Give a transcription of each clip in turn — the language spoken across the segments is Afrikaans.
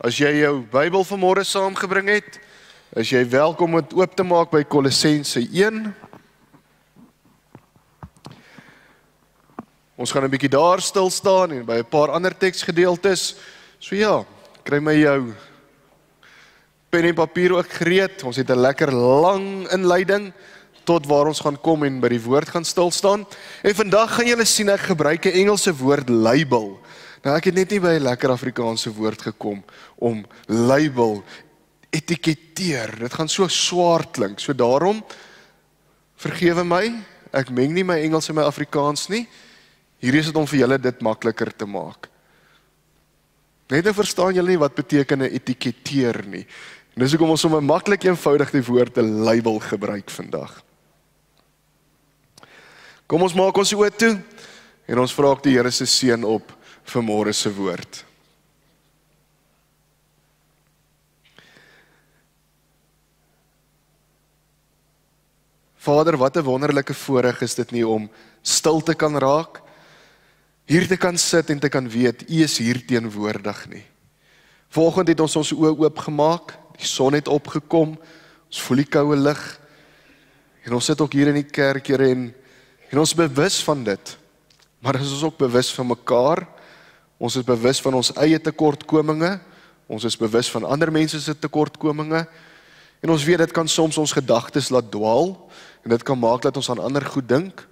As jy jou Bybel vanmôre saamgebring het, is jy welkom om dit oop te maak by Kolossense 1. Ons gaan 'n bietjie daar stil staan en by 'n paar ander teksgedeeltes. So ja, kry my jou pen en papier ook gereed. Ons het 'n lekker lang inleiding tot waar ons gaan kom en by die woord gaan stil staan. En vandag gaan julle sien ek gebruik 'n Engelse woord label. Nou ek het net nie by 'n lekker Afrikaanse woord gekom om label, etiketeer. Dit gaan so swaar klink. So daarom vergewe my, ek meng nie my Engels en my Afrikaans nie. Hier is dit om vir julle dit makliker te maak. Net nou verstaan julle nie wat beteken 'n etiketeer nie. En dis hoekom ons sommer maklik eenvoudig die woord 'n label gebruik vandag. Kom ons maak ons oë toe en ons vra die Here se seën op vir môre se woord. Vader, wat 'n wonderlike voorreg is dit nie om stil te kan raak, hier te kan sit en te kan weet, U is hier teenwoordig nie. Vanoggend het ons oë oopgemaak, die son het opgekom, ons voel die koue lug, en ons sit ook hier in die kerk, Here, en ons is bewus van dit, maar ons is ook bewus van mekaar, ons is bewus van ons eie tekortkominge, ons is bewus van ander mense se tekortkominge, en ons weet dit kan soms ons gedagtes laat dwaal, en dit kan maak dat ons aan ander goed dink.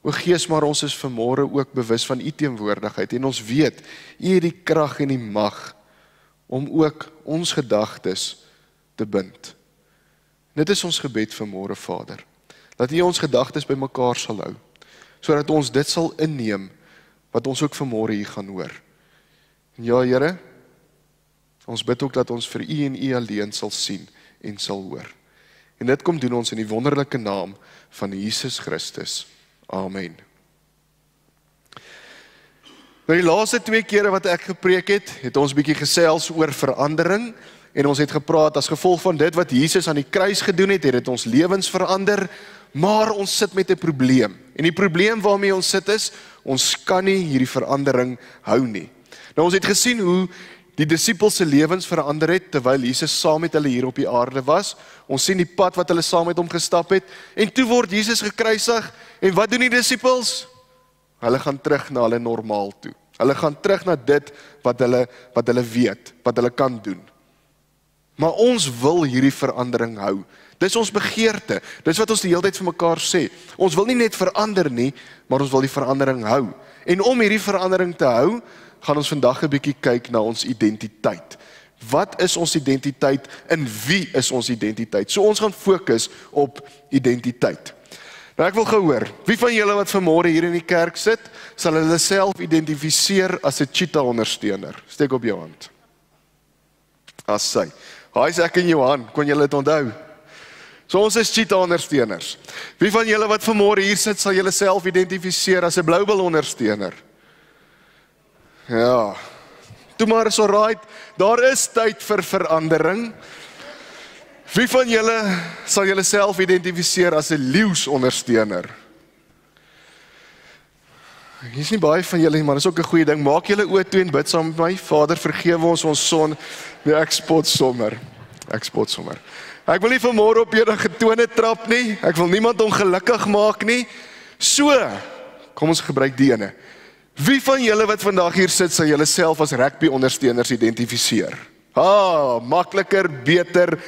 O Gees, maar ons is vanmôre ook bewus van U teenwoordigheid, en ons weet, U het die krag en die mag, om ook ons gedagtes te bind. Dit is ons gebed vanmôre, Vader, dat U ons gedagtes by mekaar sal hou, sodat ons dit sal inneem, wat ons ook vanmôre hier gaan hoor. En ja, Here, ons bid ook dat ons vir U en U alleen sal sien en sal hoor. En dit kom doen ons in die wonderlike naam van Jesus Christus. Amen. Nou die laaste 2 kere wat ek gepreek het ons bietjie gesels oor verandering, en ons het gepraat as gevolg van dit wat Jesus aan die kruis gedoen het dit ons lewens verander, maar ons sit met 'n probleem. En die probleem waarmee ons sit is, ons kan nie hierdie verandering hou nie. Nou ons het gesien hoe die disippels se lewens verander het, terwyl Jesus saam met hulle hier op die aarde was. Ons sien die pad wat hulle saam met hom gestap het, en toe word Jesus gekruisig, en wat doen die disippels? Hulle gaan terug na hulle normaal toe. Hulle gaan terug na dit wat hulle weet, wat hulle kan doen. Maar ons wil hierdie verandering hou. Dis ons begeerte, dis wat ons die hele tyd vir mekaar sê. Ons wil nie net verander nie, maar ons wil die verandering hou. En om hierdie verandering te hou, gaan ons vandag 'n bietjie kyk na ons identiteit. Wat is ons identiteit? En wie is ons identiteit? So ons gaan fokus op identiteit. Nou ek wil gehoor, wie van julle wat vanmôre hier in die kerk sit, sal hulle self identifiseer as 'n cheetah ondersteuner? Steek op jou hand. As sy. Haai is ek en Johan, kon julle dit onthou? So ons is cheetah ondersteuners. Wie van julle wat vanmôre hier sit, sal julle self identifiseer as 'n bloubil ondersteuner? Ja, toe maar is alright, daar is tyd vir verandering. Wie van julle sal julle self identifiseer as 'n leeu's ondersteuner? Hier is nie baie van julle nie, maar dis ook 'n goeie ding. Maak julle oë toe en bid saam met my. Vader, vergewe ons son. Nee, ek spot sommer. Ek wil nie vanmôre op enige tone trap nie. Ek wil niemand ongelukkig maak nie. So, kom ons gebruik die ene. Wie van julle wat vandag hier sit, sal julle self as rugby ondersteuners identifiseer? Makliker, beter,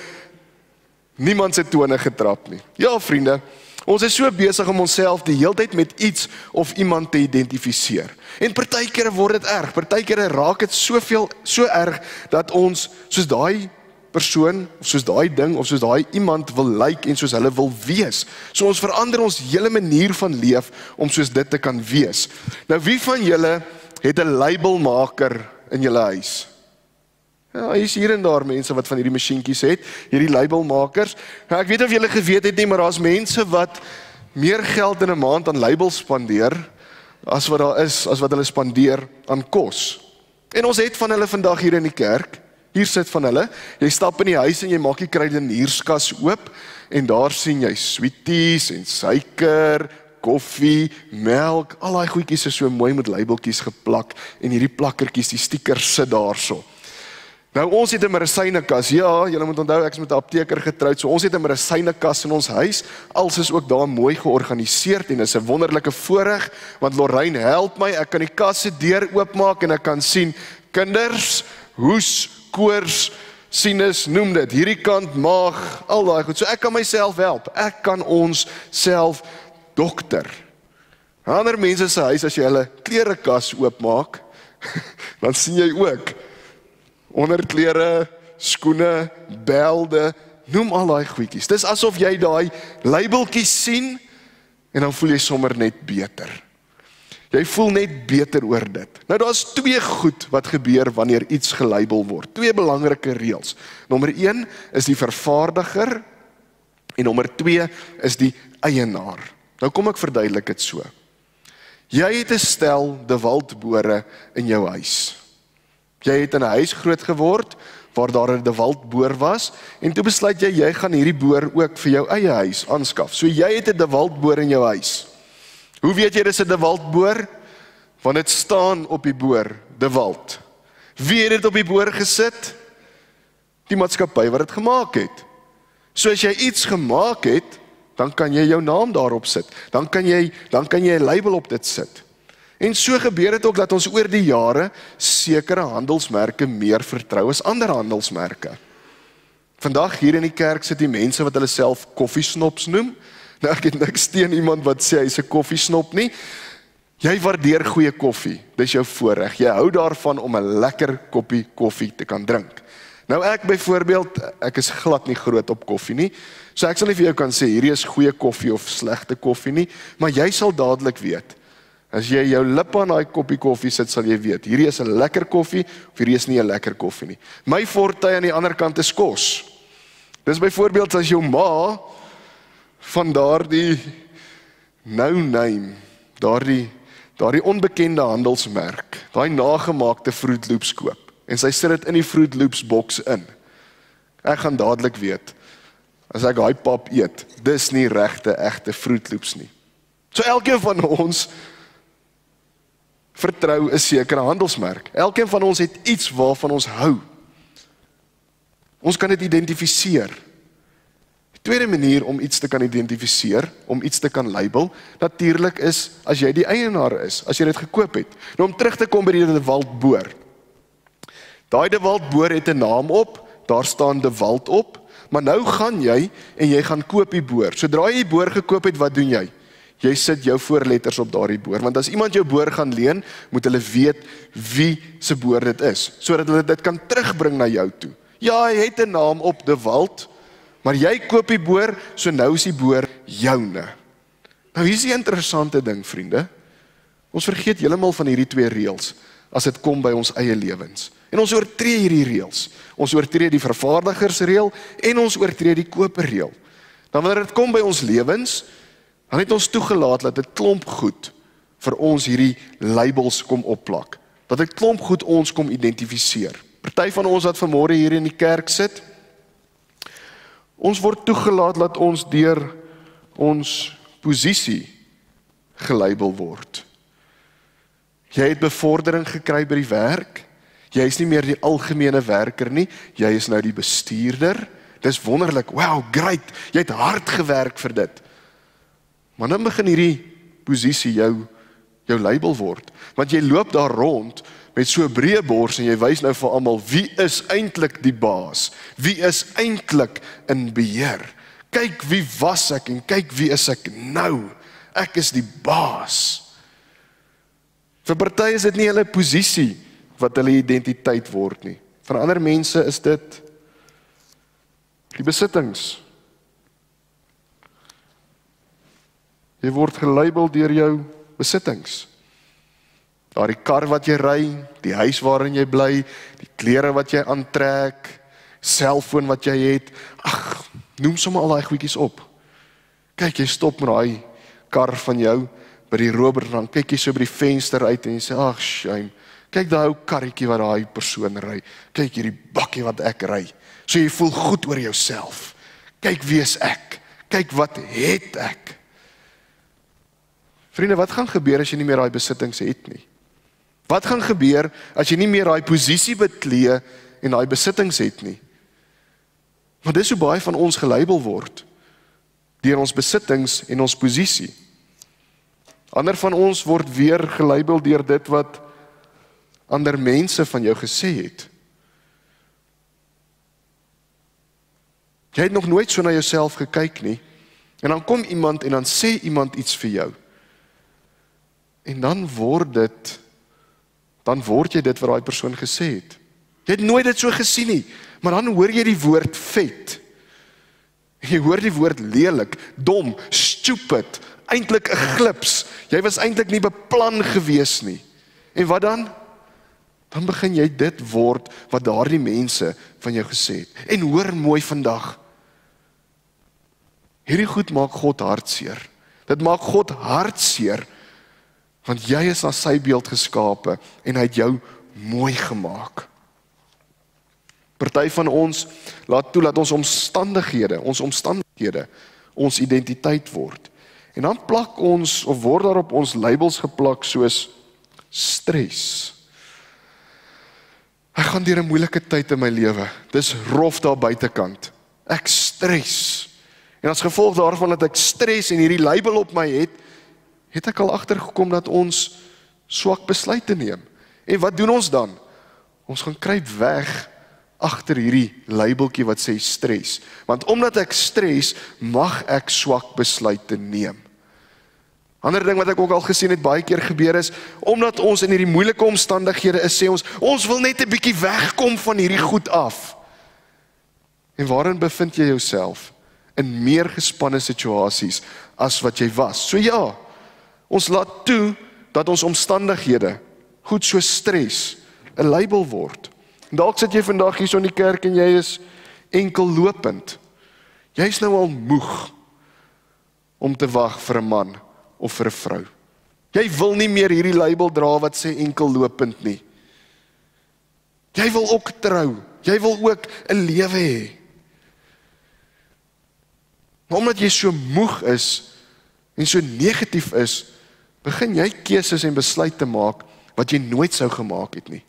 niemand se tone getrap nie. Ja, vriende, ons is so besig om onsself die hele tyd met iets of iemand te identifiseer. En partykeer word dit erg, partykeer raak dit so erg, dat ons soos daai persoon, of soos daai ding, of soos daai iemand wil lyk en soos hulle wil wees. So ons verander ons hele manier van leef om soos dit te kan wees. Nou wie van julle het 'n labelmaker in julle huis? Ja, hier is hier en daar mense wat van hierdie masjienkies het, hierdie labelmakers. Nou, ek weet of julle geweet het nie, maar daar's mense wat meer geld in 'n maand aan labels spandeer, as wat daar is, as wat hulle spandeer aan kos. En ons het van hulle vandag hier in die kerk. Hier sit van hulle, jy stap in die huis en jy maak die kruidenierskas oop, en daar sien jy sweeties en suiker, koffie, melk, al daai goedjies is so mooi met labeltjies geplak, en hierdie plakkertjies, die stickers sit daarso. Nou ons het 'n medisynekas. Ja, julle moet onthou ek is met 'n apteker getroud, so ons het 'n medisynekas in ons huis. Alles is ook daar mooi georganiseer en is 'n wonderlike voorreg want Lorraine help my. Ek kan die kas se deur oopmaak en ek kan sien kinders, hoes, koors, sinus, noem dit. Hierdie kant maag, al daai goed. So ek kan myself help. Ek kan ons self dokter. Ander mense se huis as jy hulle klerekas oopmaak, dan sien jy ook onderklere, skoene, belde, noem al daai goedjies. Dis asof jy daai labeltjies sien en dan voel jy sommer net beter. Jy voel net beter oor dit. Nou daar's twee goed wat gebeur wanneer iets gelabel word. Twee belangrike reëls. Nommer 1 is die vervaardiger en nommer 2 is die eienaar. Nou kom ek verduidelik dit so. Jy het 'n stel De Walt bore in jou huis. Jy het in 'n huis groot geword waar daar 'n De Walt boor was en toe besluit jy gaan hierdie boor ook vir jou eie huis aanskaf. So jy het 'n De Walt boor in jou huis. Hoe weet jy dis 'n De Walt boor? Want dit staan op die boor, De Walt. Wie het dit op die boor gesit? Die maatskappy wat dit gemaak het. So as jy iets gemaak het, dan kan jy jou naam daarop sit. Dan kan jy 'n label op dit sit. En so gebeur dit ook dat ons oor die jare sekere handelsmerke meer vertrou as ander handelsmerke. Vandag hier in die kerk sit die mense wat hulle self koffiesnops noem. Nou ek het niks teen iemand wat sê hy's 'n koffiesnop nie. Jy waardeer goeie koffie, dis jou voorreg. Jy hou daarvan om 'n lekker koppie koffie te kan drink. Nou ek byvoorbeeld, ek is glad nie groot op koffie nie, so ek sal nie vir jou kan sê hierdie is goeie koffie of slegte koffie nie, maar jy sal dadelik weet. As jy jou lip aan daai koppie koffie sit, sal jy weet, hierdie is 'n lekker koffie of hierdie is nie 'n lekker koffie nie. My fortuin aan die ander kant is kos. Dis byvoorbeeld as jou ma van daardie no-name, daardie onbekende handelsmerk, daai nagemaakte Fruit Loops koop en sy sit dit in die Fruit Loops boks in. Ek gaan dadelik weet as ek daai pap eet, dis nie regte egte Fruit Loops nie. So elkeen van ons vertrou 'n sekere handelsmerk. Elkeen van ons het iets waarvan ons hou. Ons kan dit identifiseer. Die tweede manier om iets te kan identifiseer, om iets te kan label, natuurlik is as jy die eienaar is, as jy dit gekoop het. Nou om terug te kom by die De Walt boor. Daai De Walt boor het 'n naam op, daar staan De Walt op, maar nou gaan jy en jy gaan koop die boor. Sodra jy die boor gekoop het, wat doen jy? Jy sit jou voorletters op daardie boor, want as iemand jou boor gaan leen, moet hulle weet wie se boor dit is, sodat hulle dit kan terugbring na jou toe. Ja, hy het 'n naam op De Walt, maar jy koop die boor, so nou is die boor joune. Nou hier is die interessante ding, vriende. Ons vergeet heeltemal van hierdie twee reëls as dit kom by ons eie lewens. En ons oortree hierdie reëls. Ons oortree die vervaardigersreël en ons oortree die koperreël. Dan wanneer dit kom by ons lewens, dan het ons toegelaat dat 'n klomp goed vir ons hierdie labels kom opplak. Dat 'n klomp goed ons kom identifiseer. Party van ons wat vanmôre hier in die kerk sit, ons word toegelaat dat ons deur ons posisie gelabel word. Jy het bevordering gekry by die werk. Jy is nie meer die algemene werker nie, jy is nou die bestuurder. Dis wonderlik. Wow, great. Jy het hard gewerk vir dit. Maar dan begin hierdie posisie jou label word. Want jy loop daar rond met so 'n breë bors en jy wys nou vir almal wie is eintlik die baas? Wie is eintlik in beheer? Kyk wie was ek en kyk wie is ek nou? Ek is die baas. Vir party is dit nie hulle posisie wat hulle identiteit word nie. Vir ander mense is dit die besittings. Jy word gelabel deur jou besittings. Daardie kar wat jy ry, die huis waarin jy bly, die klere wat jy aantrek, selfoon wat jy het. Ag, noem sommer al daai goedjies op. Kyk, jy stop met daai kar van jou by die Robert, dan kyk jy so by die venster uit en jy sê, ag, shame. Kyk daai ou karretjie wat daai persoon ry. Kyk hierdie bakkie wat ek ry. So jy voel goed oor jouself. Kyk wie is ek? Kyk wat het ek? Vriende, wat gaan gebeur as jy nie meer daai besittings het nie? Wat gaan gebeur as jy nie meer daai posisie beklee en daai besittings het nie. Maar dis hoe baie van ons gelabel word, deur ons besittings en ons posisie. Ander van ons word weer gelabel deur dit wat ander mense van jou gesê het. Jy het nog nooit so na jouself gekyk nie, en dan kom iemand en dan sê iemand iets vir jou. En dan word jy dit wat daai persoon gesê het. Jy het nooit dit so gesien nie, maar dan hoor jy die woord vet. Jy hoor die woord lelik, dom, stupid, eintlik 'n glips. Jy was eintlik nie beplan gewees nie. En wat dan? Dan begin jy dit word wat daardie mense van jou gesê het. En hoor mooi vandag. Hierdie goed maak God hartseer. Dit maak God hartseer, want jy is na sy beeld geskape en hy het jou mooi gemaak. Party van ons laat toe dat ons omstandighede ons identiteit word. En dan plak ons, of word daar op ons labels geplak soos stres. Ek gaan deur 'n moeilike tyd in my lewe. Dis rof daar buitekant. Ek stres. En as gevolg daarvan dat ek stres en hierdie label op my het ek al agtergekom dat ons swak besluite neem. En wat doen ons dan? Ons gaan kruip weg agter hierdie labeltjie wat sê stres. Want omdat ek stres, mag ek swak besluite neem. Ander ding wat ek ook al gesien het baie keer gebeur is, omdat ons in hierdie moeilike omstandighede is, sê ons wil net 'n bietjie wegkom van hierdie goed af. En waarin bevind jy jouself? In meer gespanne situasies as wat jy was. So ja, ons laat toe dat ons omstandighede, goed so stres, 'n label word. En dalk sit jy vandag hier so in die kerk en jy is enkel lopend. Jy is nou al moeg om te wag vir 'n man of vir 'n vrou. Jy wil nie meer hierdie label dra wat sê enkel lopend nie. Jy wil ook trou. Jy wil ook 'n lewe hê. Maar omdat jy so moeg is en so negatief is, begin jy keuses en besluite maak wat jy nooit sou gemaak het nie.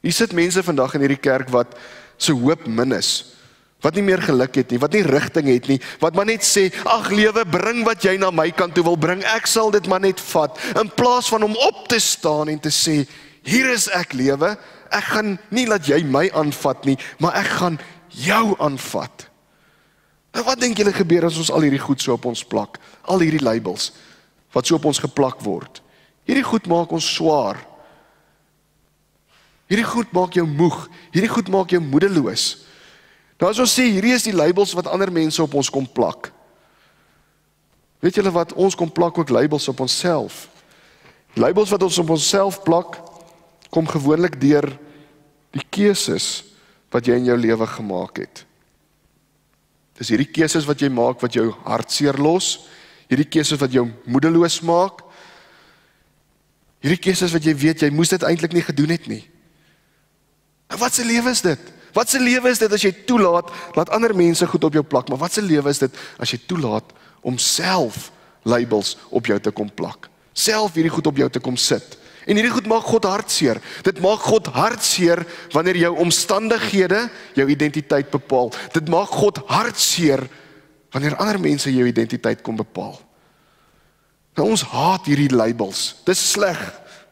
Hier sit mense vandag in hierdie kerk wat se hoop min is, wat nie meer geluk het nie, wat nie rigting het nie, wat maar net sê, ag lewe, bring wat jy na my kant toe wil bring, ek sal dit maar net vat, in plaas van om op te staan en te sê, hier is ek lewe, ek gaan nie laat jy my aanvat nie, maar ek gaan jou aanvat. Nou wat dink julle gebeur as ons al hierdie goed so op ons plak, al hierdie labels, wat so op ons geplak word? Hierdie goed maak ons swaar. Hierdie goed maak jou moeg, hierdie goed maak jou moedeloos. Nou as ons sê, hierdie is die labels wat ander mense op ons kom plak. Weet julle wat, ons kom plak ook labels op onsself. Labels wat ons op onsself plak, kom gewoonlik deur die keuses wat jy in jou lewe gemaak het. Dis hierdie keuses wat jy maak wat jou hartseer los, hierdie keuses wat jou moedeloos maak, hierdie keuses wat jy weet, jy moes dit eintlik nie gedoen het nie. En wat se lewe is dit? Wat se lewe is dit as jy toelaat, laat ander mense goed op jou plak, maar wat se lewe is dit as jy toelaat om self labels op jou te kom plak? Self hierdie goed op jou te kom sit. En hierdie goed maak God hartseer. Dit maak God hartseer wanneer jou omstandighede jou identiteit bepaal. Dit maak God hartseer wanneer ander mense jou identiteit kom bepaal. Nou ons haat hierdie labels. Dis sleg.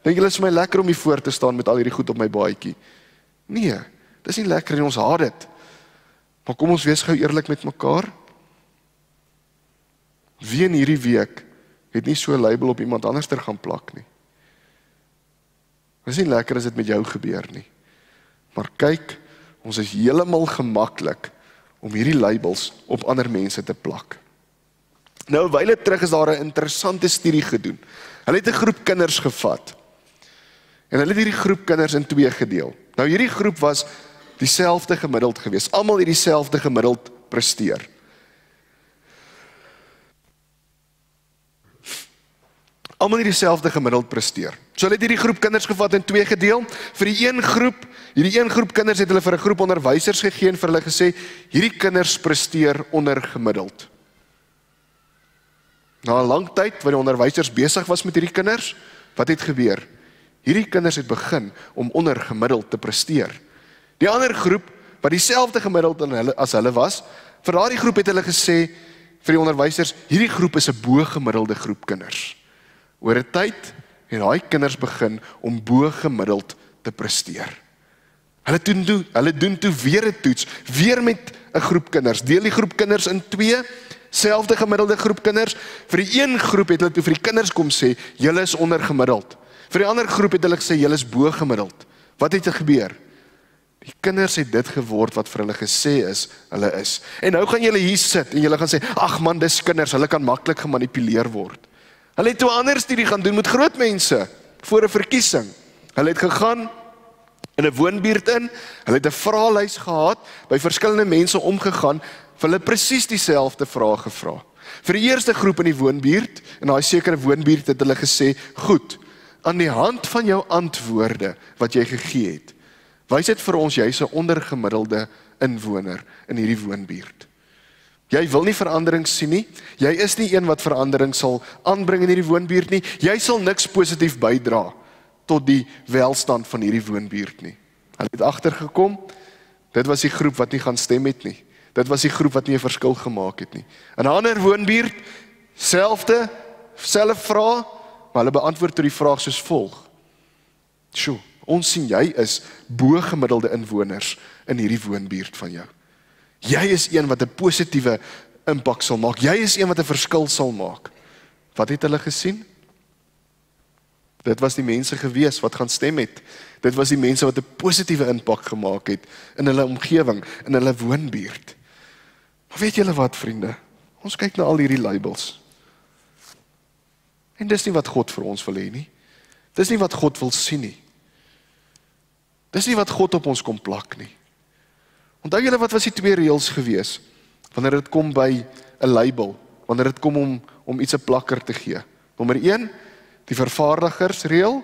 Dink julle is my lekker om hier voor te staan met al hierdie goed op my baadjie? Nee, dis nie lekker en ons haat dit. Maar kom ons wees gou eerlik met mekaar. Wie in hierdie week het nie so 'n label op iemand anders ter gaan plak nie? Dis nie lekker as dit met jou gebeur nie. Maar kyk, ons is heeltemal gemaklik om hierdie labels op ander mense te plak. Nou, 'n wyle terug is daar 'n interessante studie gedoen. Hulle het 'n groep kinders gevat. En hulle het hierdie groep kinders in 2 gedeel. Nou hierdie groep was dieselfde gemiddeld geweest. Almal het dieselfde gemiddeld presteer. Almal het dieselfde gemiddeld presteer. So hulle het hierdie groep kinders gevat in 2 gedeel. Vir die een groep, hierdie een groep kinders het hulle vir 'n groep onderwysers gegee en vir hulle gesê, hierdie kinders presteer onder gemiddeld. Na 'n lang tyd, wat die onderwysers besig was met hierdie kinders, wat het gebeur? Hierdie kinders het begin om onder gemiddeld te presteer. Die ander groep, wat dieselfde gemiddeld as hulle was, vir daardie groep het hulle gesê, vir die onderwysers, hierdie groep is 'n bo-gemiddelde groep kinders. Oor 'n tyd het daai kinders begin om bo-gemiddeld te presteer. Hulle doen toe weer 'n toets, weer met 'n groep kinders, deel die groep kinders in 2, selfde gemiddelde groep kinders. Vir die een groep het hulle toe vir die kinders kom sê, julle is ondergemiddeld. Vir die ander groep het hulle gesê, julle is bo-gemiddeld. Wat het gebeur? Die kinders het dit geword wat vir hulle gesê is, hulle is. En nou gaan julle hier sit en julle gaan sê, ag man, dis kinders, hulle kan maklik gemanipuleer word. Hulle het toe 'n ander studie gaan doen met groot mense, voor 'n verkiesing. Hulle het gegaan in 'n woonbuurt in, hulle het 'n vraelys gehad, by verskillende mense omgegaan, vir hulle presies dieselfde vraag gevra. Vir die eerste groep in die woonbuurt, in daai sekere woonbuurt het hulle gesê, goed, aan die hand van jou antwoorde wat jy gegee het, wys dit vir ons, jy's 'n ondergemiddelde inwoner in hierdie woonbuurt. Jy wil nie verandering sien nie, jy is nie een wat verandering sal aanbring in hierdie woonbuurt nie, jy sal niks positief bydra tot die welstand van hierdie woonbuurt nie. Hulle het agtergekom, dit was die groep wat nie gaan stem het nie. Dit was die groep wat nie 'n verskil gemaak het nie. In 'n ander woonbuurt, selfde vraag, maar hulle beantwoord toe die vraag soos volg. Sjoe, ons sien jy is bo-gemiddelde inwoners in hierdie woonbuurt van jou. Jy is een wat 'n positiewe impak sal maak. Jy is een wat 'n verskil sal maak. Wat het hulle gesien? Dit was die mense gewees wat gaan stem het. Dit was die mense wat 'n positiewe impak gemaak het in hulle omgewing, in hulle woonbuurt. Maar weet julle wat, vriende? Ons kyk na al hierdie labels. En dis nie wat God vir ons wil hê nie. Dis nie wat God wil sien nie. Dis nie wat God op ons kom plak nie. Onthou julle wat was die 2 reëls gewees, wanneer dit kom by 'n label, wanneer dit kom om iets 'n plakker te gee. Nommer 1, die vervaardigersreël,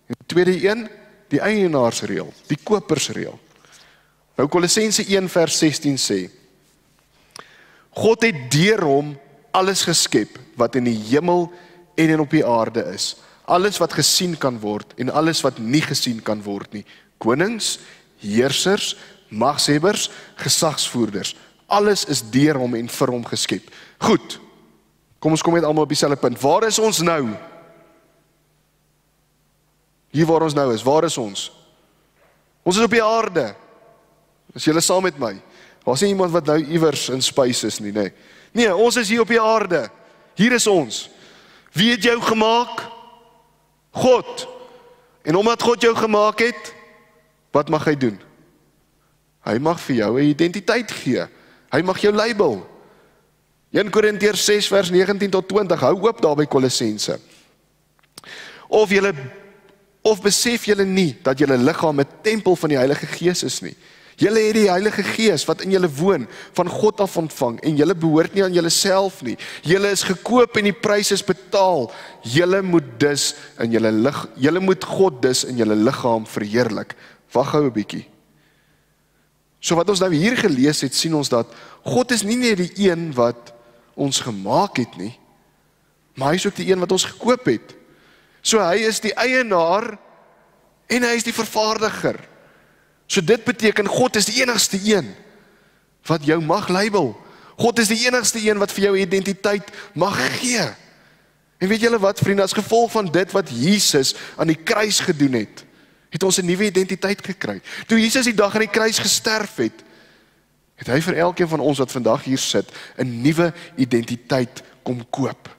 en die tweede een, die eienaarsreël, die kopersreël. Nou Kolossense 1 vers 16 sê, God het deur hom alles geskep wat in die hemel en op die aarde is. Alles wat gesien kan word en alles wat nie gesien kan word nie. Konings, heersers, magshebbers, gesagsvoerders. Alles is deur hom en vir hom geskep. Goed, kom ons kom net almal op dieselfde punt. Waar is ons nou? Hier waar ons nou is, waar is ons? Ons is op die aarde. Is julle saam met my? Daar is nie iemand wat nou iewers in space is nie, nee. Nee, ons is hier op die aarde. Hier is ons. Wie het jou gemaak? God. En omdat God jou gemaak het, wat mag hy doen? Hy mag vir jou 'n identiteit gee. Hy mag jou label. 1 Korintiërs 6 vers 19 tot 20, hou oop daar by Kolossense. Of besef julle nie dat julle liggaam 'n tempel van die Heilige Gees is nie? Julle het die Heilige Gees wat in julle woon, van God af ontvang, en julle behoort nie aan julleself nie. Julle is gekoop en die prys is betaal. Julle moet God dus in julle liggaam verheerlik. Wag gou 'n bietjie. So wat ons nou hier gelees het, sien ons dat God is nie net die een wat ons gemaak het nie, maar hy is ook die een wat ons gekoop het. So hy is die eienaar en hy is die vervaardiger. So dit beteken God is die enigste een wat jou mag label. God is die enigste een wat vir jou identiteit mag gee. En weet julle wat, vriende, as gevolg van dit wat Jesus aan die kruis gedoen het, het ons 'n nuwe identiteit gekry. Toe Jesus die dag aan die kruis gesterf het, het hy vir elkeen van ons wat vandag hier sit 'n nuwe identiteit kom koop.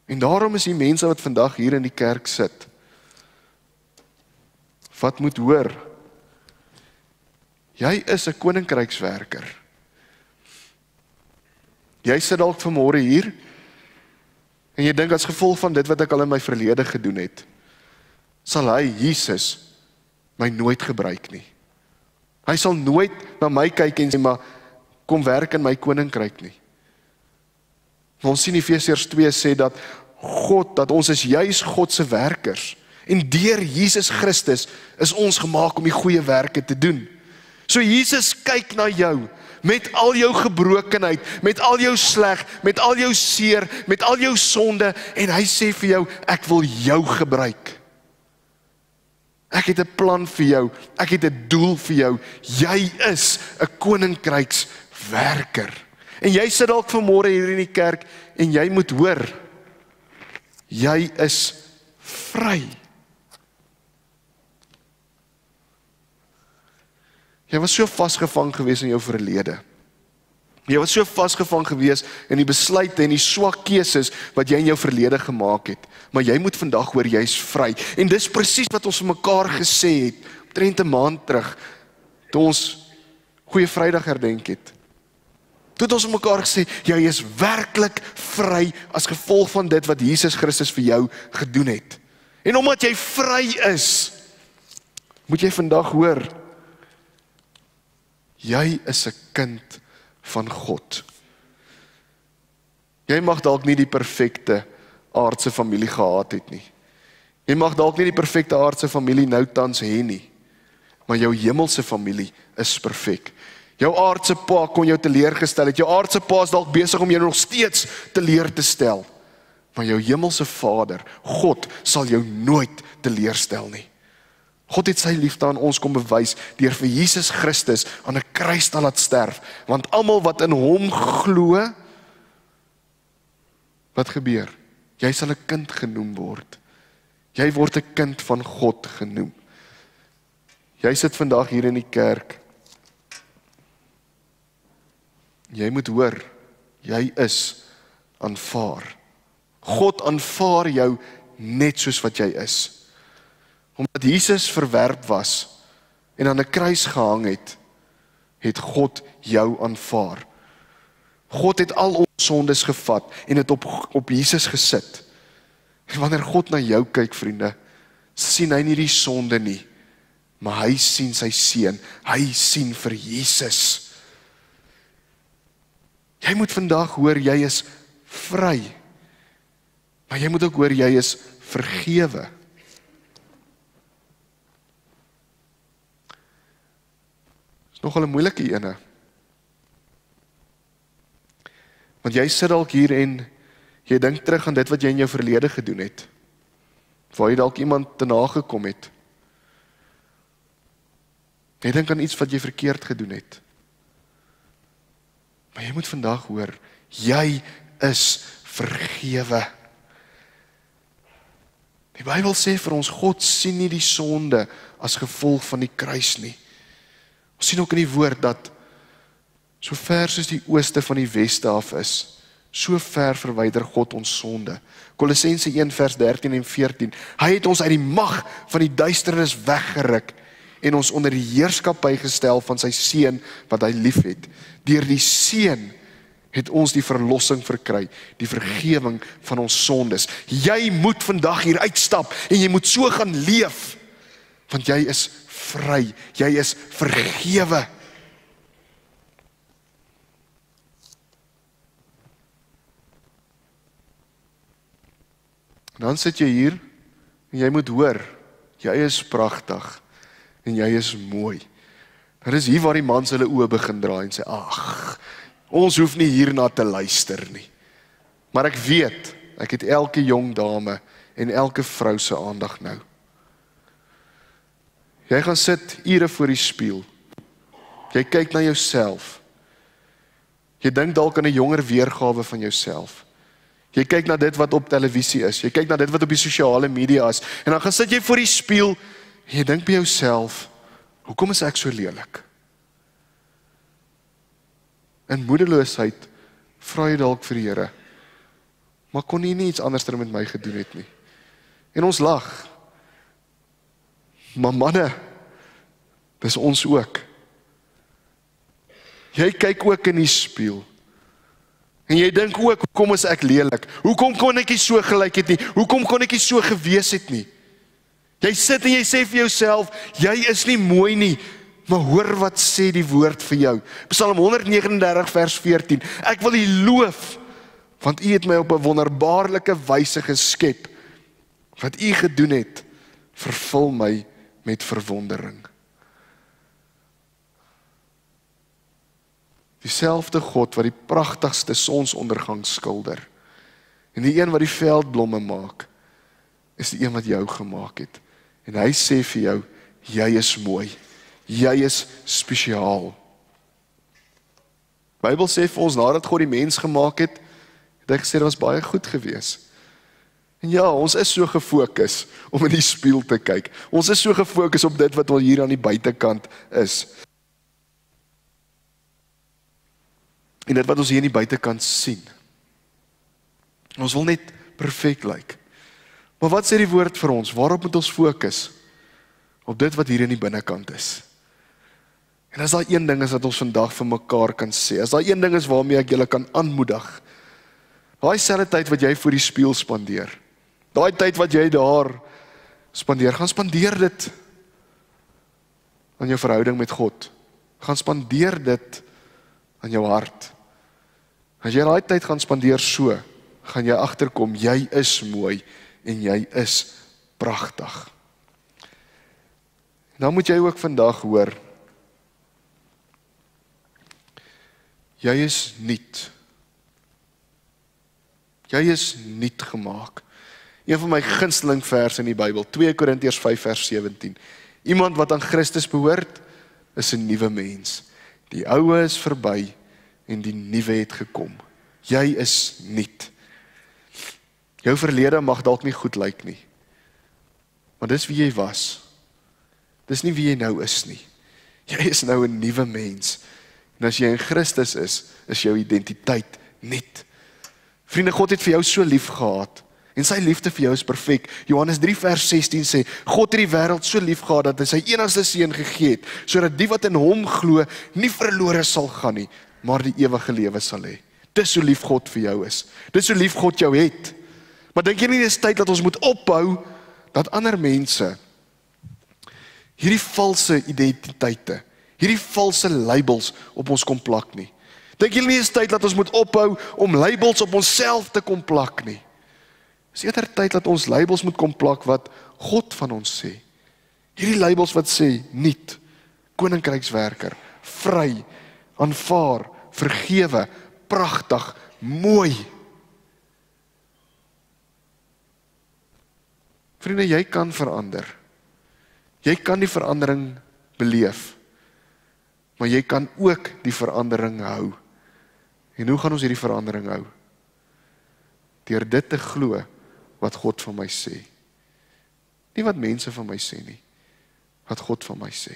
En daarom is die mense wat vandag hier in die kerk sit, wat moet hoor, jy is 'n koninkrykswerker. Jy sit dalk vanmôre hier, en jy dink as gevolg van dit wat ek al in my verlede gedoen het, sal hy, Jesus, my nooit gebruik nie. Hy sal nooit na my kyk en sê, maar kom werk in my koninkryk nie. Ons sien Efesiërs 2 sê dat ons is juis God se werkers. En deur Jesus Christus is ons gemaak om die goeie werke te doen. So Jesus kyk na jou, met al jou gebrokenheid, met al jou sleg, met al jou seer, met al jou sonde, en hy sê vir jou, ek wil jou gebruik. Ek het 'n plan vir jou. Ek het 'n doel vir jou. Jy is 'n koninkrykswerker. En jy sit dalk vanmôre hier in die kerk en jy moet hoor, jy is vry. Jy was so vasgevang gewees in jou verlede. Jy was so vasgevang gewees in die besluite en die swak keuses wat jy in jou verlede gemaak het. Maar jy moet vandag hoor, jy is vry. En dis presies wat ons vir mekaar gesê het, omtrent 'n maand terug, toe ons Goeie Vrydag herdenk het. Toe het ons vir mekaar gesê, jy is werklik vry as gevolg van dit wat Jesus Christus vir jou gedoen het. En omdat jy vry is, moet jy vandag hoor, jy is 'n kind van God. Jy mag dalk nie die perfekte aardse familie gehad het nie. Jy mag dalk nie die perfekte aardse familie nou tans hê nie. Maar jou hemelse familie is perfek. Jou aardse pa kon jou teleurgestel het. Jou aardse pa is dalk besig om jou nog steeds teleur te stel. Maar jou hemelse Vader, God, sal jou nooit teleurstel nie. God het sy liefde aan ons kom bewys deur vir Jesus Christus aan 'n kruis te laat sterf. Want almal wat in hom glo, wat gebeur? Jy sal 'n kind genoem word. Jy word 'n kind van God genoem. Jy sit vandag hier in die kerk. Jy moet hoor, jy is aanvaar. God aanvaar jou net soos wat jy is. Omdat Jesus verwerp was en aan 'n kruis gehang het, het God jou aanvaar. God het al ons sondes gevat en het op Jesus gesit. En wanneer God na jou kyk, vriende, sien hy nie die sonde nie, maar hy sien sy seun. Hy sien vir Jesus. Jy moet vandag hoor, jy is vry. Maar jy moet ook hoor, jy is vergewe. Dis nogal 'n moeilike ene. Want jy sit dalk hier en jy dink terug aan dit wat jy in jou verlede gedoen het. Waar jy dalk iemand te nagekom het. Jy dink aan iets wat jy verkeerd gedoen het. Maar jy moet vandag hoor, jy is vergewe. Die Bybel sê vir ons, God sien nie die sonde as gevolg van die kruis nie. Ons sien ook in die woord dat so ver soos die ooste van die weste af is, so ver verwyder God ons sonde. Kolossense 1 vers 13 en 14. Hy het ons uit die mag van die duisternis weggeruk en ons onder die heerskappy gestel van sy seun wat hy liefhet. Deur die seun het ons die verlossing verkry, die vergewing van ons sondes. Jy moet vandag hier uitstap en jy moet so gaan leef, want jy is vry, jy is vergewe. En dan sit jy hier en jy moet hoor, jy is pragtig en jy is mooi. Dit is hier waar die mans hulle oë begin draai en sê, ag, ons hoef nie hierna te luister nie. Maar ek weet, ek het elke jong dame en elke vrou se aandag nou. Jy gaan sit ure voor die spieël. Jy kyk na jouself. Jy dink dalk aan 'n jonger weergawe van jouself. Jy kyk na dit wat op televisie is. Jy kyk na dit wat op die sosiale media is. En dan gaan sit jy voor die spieël en jy dink by jouself, hoekom is ek so lelik? In moedeloosheid vra jy dalk vir die Here, maar kon nie iets anders met my gedoen het nie. En ons lag. Maar manne, dis ons ook. Jy kyk ook in die spieël. En jy dink ook, hoekom is ek lelik? Hoekom kon ek nie so gelyk het nie? Hoekom kon ek nie so gewees het nie? Jy sit en jy sê vir jouself, jy is nie mooi nie, maar hoor wat sê die woord vir jou. Psalm 139 vers 14. Ek wil U loof, want U het my op 'n wonderbaarlike wyse geskep. Wat U gedoen het, vervul my met verwondering. Dieselfde God wat die pragtigste sonsondergang skilder, en die een wat die veldblomme maak, is die een wat jou gemaak het. En hy sê vir jou, jy is mooi. Jy is spesiaal. Die Bybel sê vir ons, nadat God die mens gemaak het, het hy gesê, dit was baie goed gewees. En ja, ons is so gefokus om in die spieël te kyk. Ons is so gefokus op dit wat al hier aan die buitekant is. En dit wat ons hier aan die buitekant sien. Ons wil net perfek lyk. Maar wat sê die woord vir ons? Waarop moet ons fokus? Op dit wat hier in die binnekant is. En as daar een ding is wat ons vandag vir mekaar kan sê, as daar een ding is waarmee ek julle kan aanmoedig, daai selfde tyd wat jy voor die spieël spandeer, daai tyd wat jy daar spandeer, gaan spandeer dit aan jou verhouding met God. Gaan spandeer dit aan jou hart. As jy daai tyd gaan spandeer so, gaan jy agterkom, jy is mooi en jy is pragtig. Nou moet jy ook vandag hoor, jy is nuut. Jy is nuut gemaak. Een van my gunsteling verse in die Bybel, 2 Korintiërs 5 vers 17. Iemand wat aan Christus behoort, is 'n nuwe mens. Die ou is verby en die nuwe het gekom. Jy is nuut. Jou verlede mag dalk nie goed lyk nie. Maar dis wie jy was. Dis nie wie jy nou is nie. Jy is nou 'n nuwe mens. En as jy in Christus is jou identiteit nuut. Vriende, God het vir jou so lief gehad. En sy liefde vir jou is perfek. Johannes 3 vers 16 sê, God het die wêreld so lief gehad dat hy sy enigste seun gegee het, sodat die wat in hom glo nie verlore sal gaan nie, maar die ewige lewe sal hê. Dis hoe lief God vir jou is. Dis hoe lief God jou het. Maar dink jy nie dis tyd dat ons moet ophou dat ander mense hierdie valse identiteite, hierdie valse labels op ons kom plak nie? Dink jy nie dis tyd dat ons moet ophou om labels op onsself te kom plak nie? Dis eerder tyd dat ons labels moet kom plak wat God van ons sê. Hierdie labels wat sê nuut, koninkrykswerker, vry, aanvaar, vergewe, pragtig, mooi. Vriende, jy kan verander. Jy kan die verandering beleef, maar jy kan ook die verandering hou. En hoe gaan ons hierdie verandering hou? Deur dit te glo wat God van my sê. Nie wat mense van my sê nie, wat God van my sê.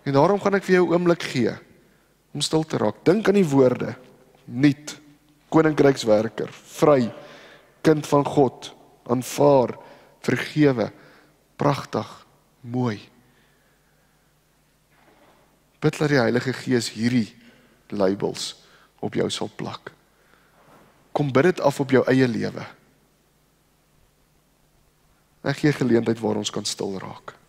En daarom gaan ek vir jou 'n oomblik gee om stil te raak. Dink aan die woorde: nuut, koninkrykswerker, vry, kind van God, aanvaar, vergewe, pragtig, mooi. Bid dat die Heilige Gees hierdie labels op jou sal plak. Kom bid dit af op jou eie lewe. Ek gee geleentheid waar ons kan stil raak.